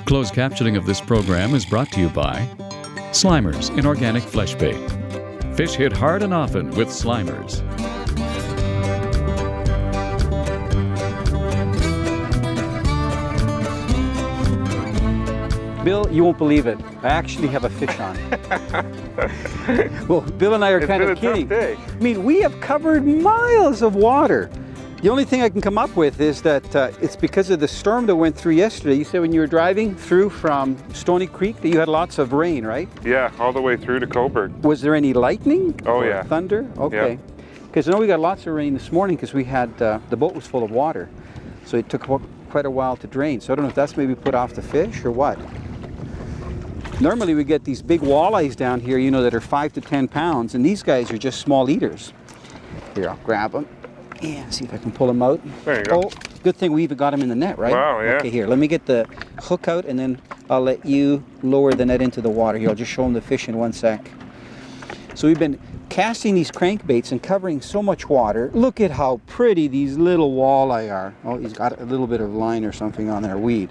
Closed captioning of this program is brought to you by Slimers in Organic Flesh Bait. Fish hit hard and often with Slimers. Bill, you won't believe it. I actually have a fish on. Well, Bill and I are kind of kidding. Day. I mean, we have covered miles of water. The only thing I can come up with is that it's because of the storm that went through yesterday. You said when you were driving through from Stony Creek that you had lots of rain, right? Yeah, all the way through to Coburg. Was there any lightning? Oh, or yeah. Thunder? Okay. Because I know we got lots of rain this morning because we had, the boat was full of water. So it took quite a while to drain. So I don't know if that's maybe put off the fish or what. Normally we get these big walleyes down here, you know, that are 5 to 10 pounds, and these guys are just small eaters. Here, I'll grab them. Yeah, see if I can pull them out. There you go. Oh, good thing we even got them in the net, right? Wow, yeah. Okay, here, let me get the hook out, and then I'll let you lower the net into the water. Here, I'll just show them the fish in one sec. So we've been casting these crankbaits and covering so much water. Look at how pretty these little walleye are. Oh, he's got a little bit of line or something on there, weed.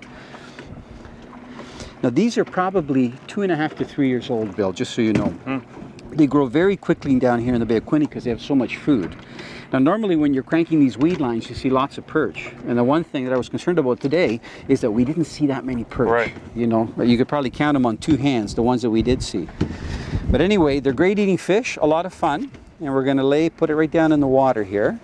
Now these are probably 2.5 to 3 years old, Bill, just so you know. They grow very quickly down here in the Bay of Quinte because they have so much food. Now normally when you're cranking these weed lines, you see lots of perch. And the one thing that I was concerned about today is that we didn't see that many perch. Right. You know, you could probably count them on 2 hands, the ones that we did see. But anyway, they're great eating fish, a lot of fun. And we're gonna put it right down in the water here.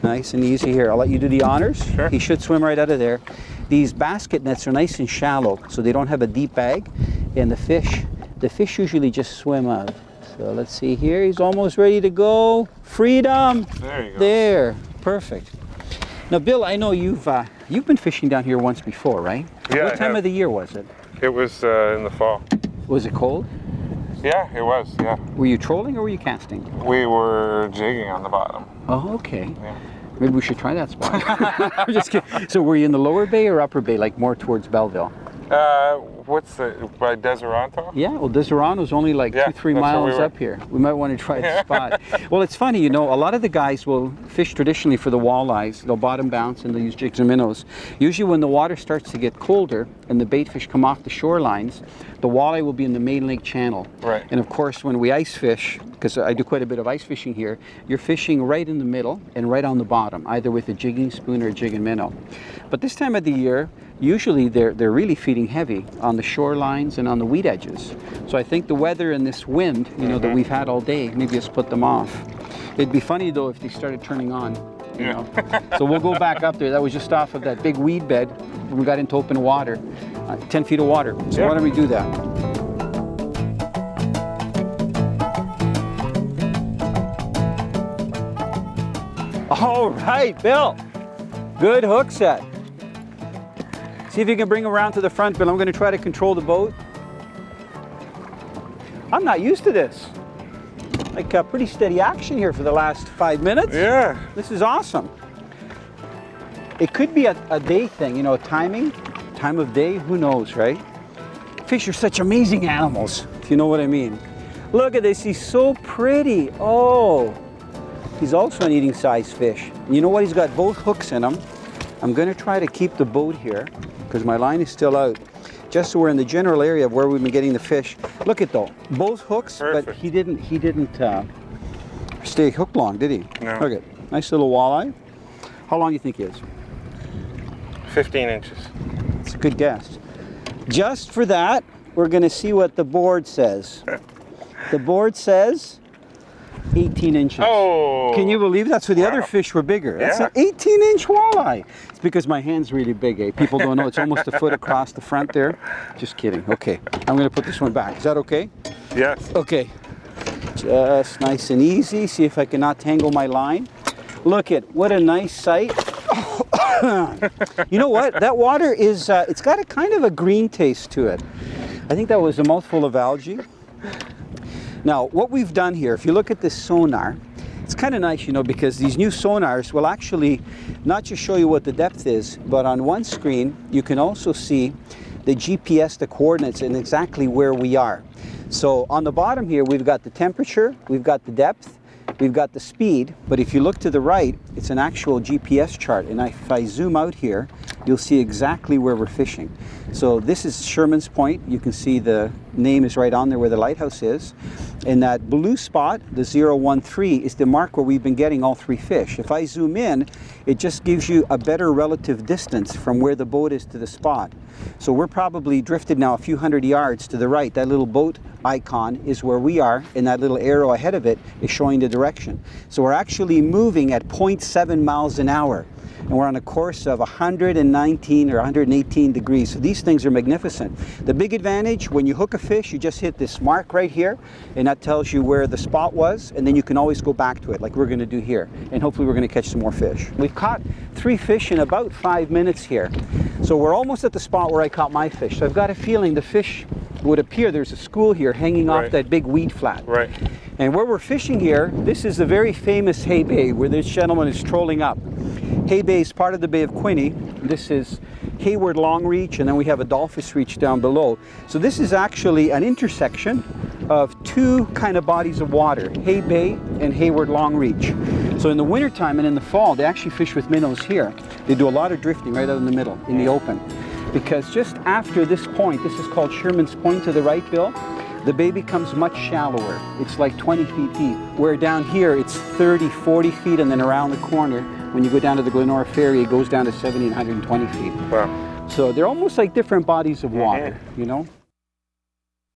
Nice and easy here. I'll let you do the honors. Sure. He should swim right out of there. These basket nets are nice and shallow, so they don't have a deep bag. And the fish usually just swim out. So let's see here, he's almost ready to go. Freedom! There you go. There, perfect. Now Bill, I know you've been fishing down here once before, right? Yeah, what time of the year was it? It was in the fall. Was it cold? Yeah, it was, yeah. Were you trolling or were you casting? We were jigging on the bottom. Oh, okay. Yeah. Maybe we should try that spot. I'm just kidding. So were you in the lower bay or upper bay, like more towards Belleville? What's by Deseronto? Yeah, well, Deseronto's only like 2-3 miles up here. We might want to try the spot. Well, it's funny, you know, a lot of the guys will fish traditionally for the walleyes. They'll bottom bounce and they'll use jigs and minnows. Usually when the water starts to get colder and the bait fish come off the shorelines, the walleye will be in the main lake channel. Right. And of course, when we ice fish, because I do quite a bit of ice fishing here, you're fishing right in the middle and right on the bottom, either with a jigging spoon or a jig and minnow. But this time of the year, usually they're really feeding heavy on the shorelines and on the weed edges. So I think the weather and this wind, you know, that we've had all day, maybe it's put them off. It'd be funny though if they started turning on, you know. So we'll go back up there. That was just off of that big weed bed. We got into open water, 10 feet of water. So why don't we do that? All right, Bill. Good hook set. See if you can bring them around to the front, Bill. I'm going to try to control the boat. I'm not used to this. Like pretty steady action here for the last 5 minutes. Yeah. This is awesome. It could be a day thing, you know, time of day, who knows, right? Fish are such amazing animals, if you know what I mean. Look at this, he's so pretty. Oh, he's also an eating size fish. You know what, he's got both hooks in him. I'm going to try to keep the boat here because my line is still out, just so we're in the general area of where we've been getting the fish. Look at though, both hooks. Perfect. But he didn't stay hooked long, did he? No. Look at, nice little walleye. How long do you think he is? 15 inches. It's a good guess. Just for that, we're going to see what the board says. The board says 18 inches. Oh! Can you believe that's where the other fish were bigger? That's an 18-inch walleye. It's because my hand's really big, eh? People don't know. It's almost a foot across the front there. Just kidding. Okay, I'm going to put this one back. Is that okay? Yes. Okay. Just nice and easy. See if I cannot tangle my line. Look at, what a nice sight. You know what? That water is, it's got a kind of a green taste to it. I think that was a mouthful of algae. Now, what we've done here, if you look at this sonar, it's kind of nice, you know, because these new sonars will actually not just show you what the depth is, but on one screen, you can also see the GPS, the coordinates, and exactly where we are. So on the bottom here, we've got the temperature, we've got the depth, we've got the speed, but if you look to the right, it's an actual GPS chart. And if I zoom out here, you'll see exactly where we're fishing. So this is Sherman's Point. You can see the name is right on there where the lighthouse is. And that blue spot, the 013, is the mark where we've been getting all 3 fish. If I zoom in, it just gives you a better relative distance from where the boat is to the spot. So we're probably drifted now a few hundred yards to the right. That little boat icon is where we are, and that little arrow ahead of it is showing the direction. So we're actually moving at 0.7 miles an hour. And we're on a course of 119 or 118 degrees. So these things are magnificent. The big advantage, when you hook a fish, you just hit this mark right here, and that tells you where the spot was, and then you can always go back to it, like we're gonna do here. And hopefully we're gonna catch some more fish. We've caught 3 fish in about 5 minutes here. So we're almost at the spot where I caught my fish. So I've got a feeling the fish would appear. There's a school here hanging off that big weed flat. Right. And where we're fishing here, this is the very famous Hay Bay where this gentleman is trolling up. Hay Bay is part of the Bay of Quinte. This is Hayward, Longreach, and then we have Adolphus Reach down below. So this is actually an intersection of 2 kind of bodies of water, Hay Bay and Hayward, Longreach. So in the wintertime and in the fall, they actually fish with minnows here. They do a lot of drifting right out in the middle, in the open. Because just after this point, this is called Sherman's Point to the right, Bill, the bay becomes much shallower. It's like 20 feet deep, where down here it's 30, 40 feet, and then around the corner, when you go down to the Glenora Ferry, it goes down to 70 and 120 feet. Wow. So they're almost like different bodies of water, you know?